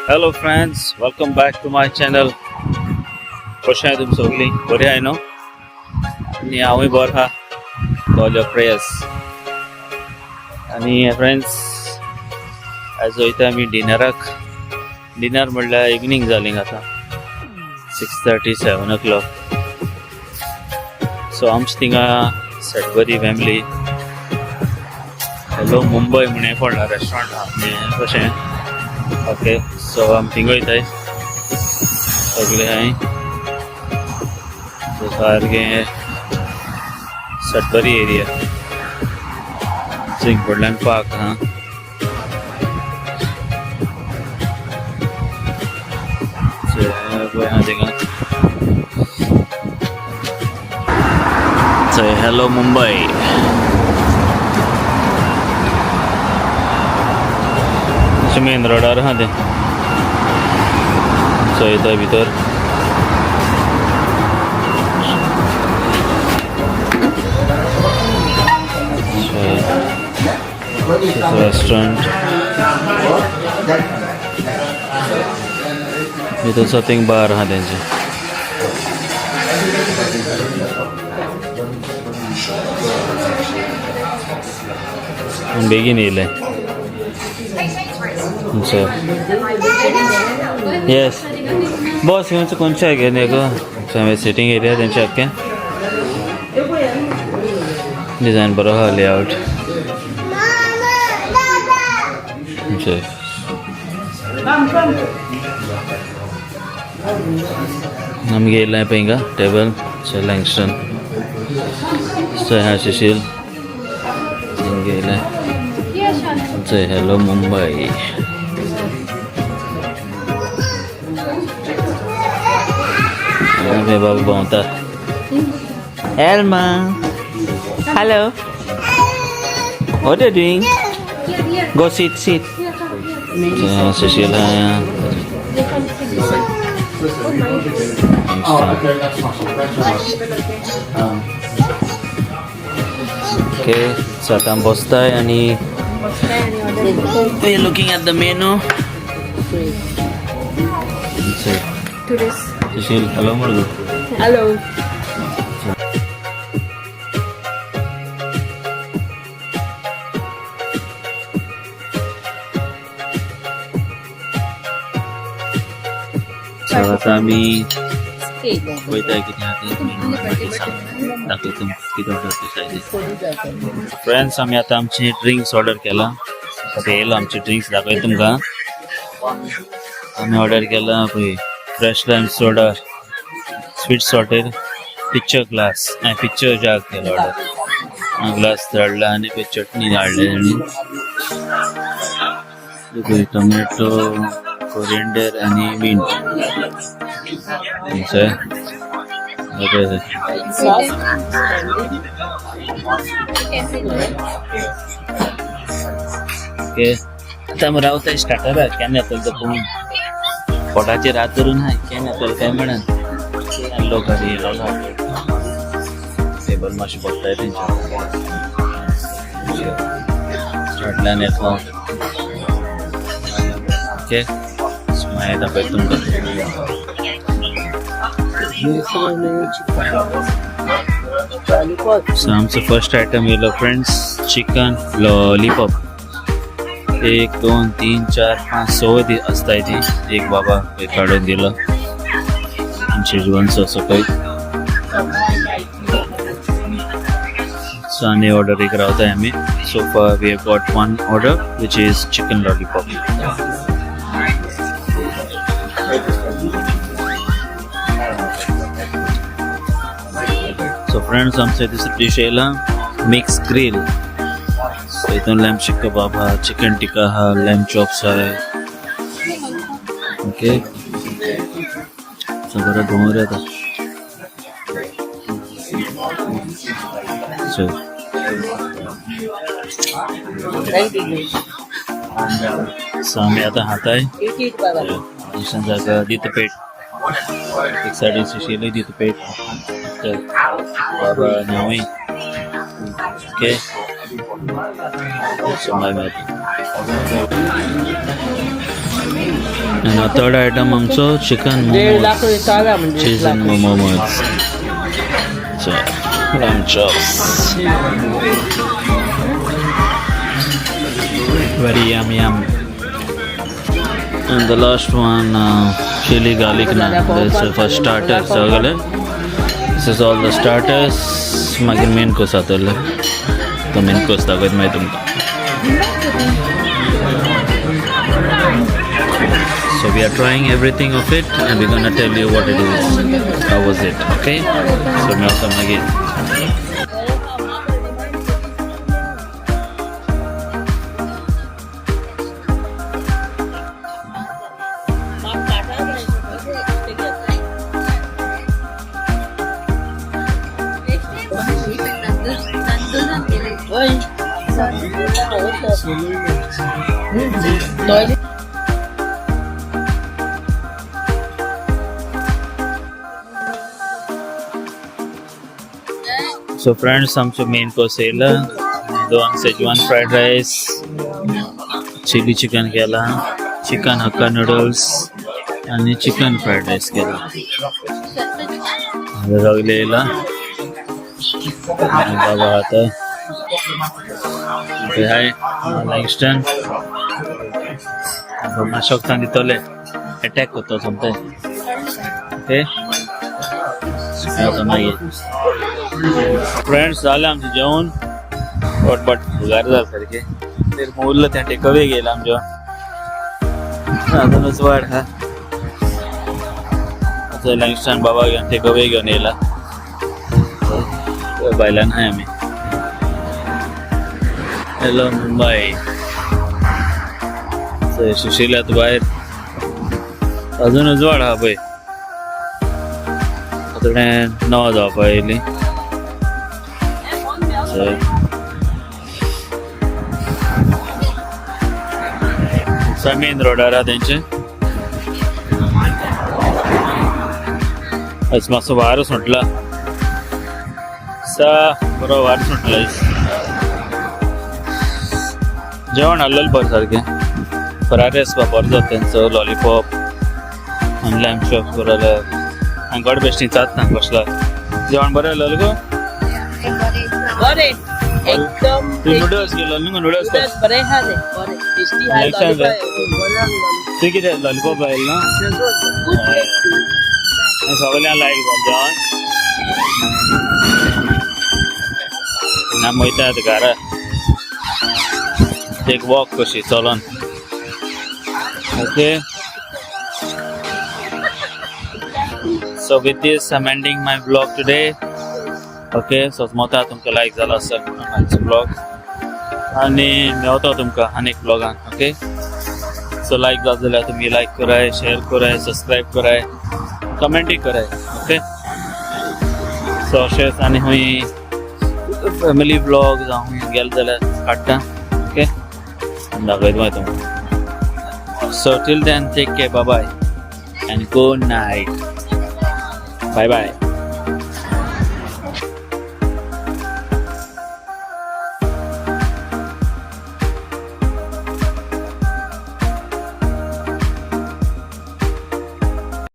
Hello friends, welcome back to my channel. कशें आहे तुम सगळीं? बरें आहे न्हू? आनी हांवूय बरो आहा. All your prayers. आनी फ्रेंड्स, आज वयता आमी डिनराक. डिनर म्हणल्यार इवनिंग जाली आतां 6:30, 7 o'clock. सो आमचे थिंगा सटबरी फॅमिली हॅलो मुंबय म्हणून एक व्हडलो रेस्टॉरंट आहा कशें. ओके, सो आमी थिंग वयताय सगळे हाय सारकें सटबरी एरिया. थिंग फुडल्यान पार्क आहा. पळय आहा थिंगा हॅलो मुंबय. मेन रोडार आहा तें. सो येता भितर रेस्टॉरंट भितर सतींग बार आहा तेंचे. बेगीन येयले. येस बॉस घेवचो खंयच्या घेवन गो सिटींग एरिया तेंचे आख्खें डिजायन बरो आहा. लेआउट आमी येयलाय पळय हिंगा टेबल लँगस्टन. सो ह्या सुशील हिंगा येयलाय. हॅलो मुंबई. बाबू भोंवता. Elma, hello. What are you doing? Go sit. Sushila. Okay, so I'm bostay ani. We're looking at the menu. Tourist. Sushil, hello Margo. Hello. आता आम्ही वयताय कितें आहा दाखयता कितें ऑर्डर करताय. फ्रेंड्स, आमी आतां आमची ड्रिंक्स ऑर्डर केला. येयलो आमची ड्रिंक्स दाखयता तुमकां. आमी ऑर्डर केला पळय fresh lime soda, sweet salted picture glass picture जाग केला ऑर्डर. ग्लास धाडला आनी पळय चटणी धाडले ताणी टोमॅटो, कोरिएंडर आणि मिंट. ओके, आता रावता स्टार्टर केन्ना येतलो तो पळोवन. पोटाचेर हात धरून हाय केन्ना येतलो काय म्हणून लोक घरी येयलो. टेबल मातशें बसताय तेंचे स्टार्टल्यान येतलो. ओके, मागीर दाखयता तुमकां. सो आमचो फर्स्ट आयटम येयलो फ्रेंड्स चिकन लॉलीपॉप. 1, 2, 3, 4, 5, 6 आसताय ती. एक बाबा काडून दिलो. शेजवान सॉस सकयल. सो आनी ऑर्डर एक रावताय आमी. So far we have got one order which is chicken lollipop. So friends, आमचे दुसरी डिश येयला मिक्स ग्रिल. सो हितून लॅम्ब शिक कबाब आहा, चिकन टिक्का आहा, लॅम्ब चॉप्स आहाय. ओके, सो बरो धुंवर येता. सो आमी आतां खाताय. जागा दिता पेट. एक सायडीन सुशीलय दिता पेट. बाबा न्हांवूय. ओके, सो माय आणि थर्ड आयटम आमचो chicken chicken momos lamb chops. Very yum. And the last one, chili garlic naan. That's for starters. This is all the starters. Magin main course atalla. The main course dagat mai tumka. So we are trying everything of it, and we're gonna tell you what it is. How was it? Okay? So welcome again. So friends, आमचे main course येयला. Goan Schezwan fried rice, chili chicken केला, chicken hakka noodles आणि chicken fried rice केला. सगळे येयला. बाबा आता हाय लाइंगस्टन माशोक सांगितले attack होतो समते. ओके फ्रेंड्स झालं आमचे जेवण बट गुगार सारखे उरलं त्या टेकअवे गेला आमच्या अजूनच वाढ हा लाइंगस्टन बाबा घेऊन टेकअवे घेऊन येला बायला नाही आम्ही. हॅलो मुंबई सुशीलात बाहेर अजूनच वाढ हा पळय आता 9 जावपा येयली. मेन रोडार आहा तेंचे आज मातसो वारो सुटला बरो वारो सुटला. जेवण हाडलेलें बरें सारकें फ्रायड्स बरें जाता तेंचो लॉलीपॉप आनी लॅम्ब चॉप बरो आनी गड बेश्टी चात ना कसला जेवण बरें जालें गो एकदम नूडल्स केलो न्हू नूडल्स बरें हा रे बरें टेस्टी हा तू कितें लॉलीपॉप आयिल्लो न्हू सगळ्यांक लायक जेवण ना वयता आतां घरा एक वॉक कशी चलोन. Okay so with this I'm ending my vlog today. Okay so Mota तुमकां लायक जाला आसता आजचो vlog आनी मेवता तुमकां आनी एक vlogan. ओके सो लायक जाता जाल्यार तुमी लायक कराय शेअर कराय सबस्क्रायब कराय कमेंटूय कराय. ओके सो अशेंच आनी हूंय फॅमिली vlog जावं हूंय गेले जाल्यार काडटा. ओके दाखयता मागीर तुमकां. So till then take care, bye bye and good night. Bye bye.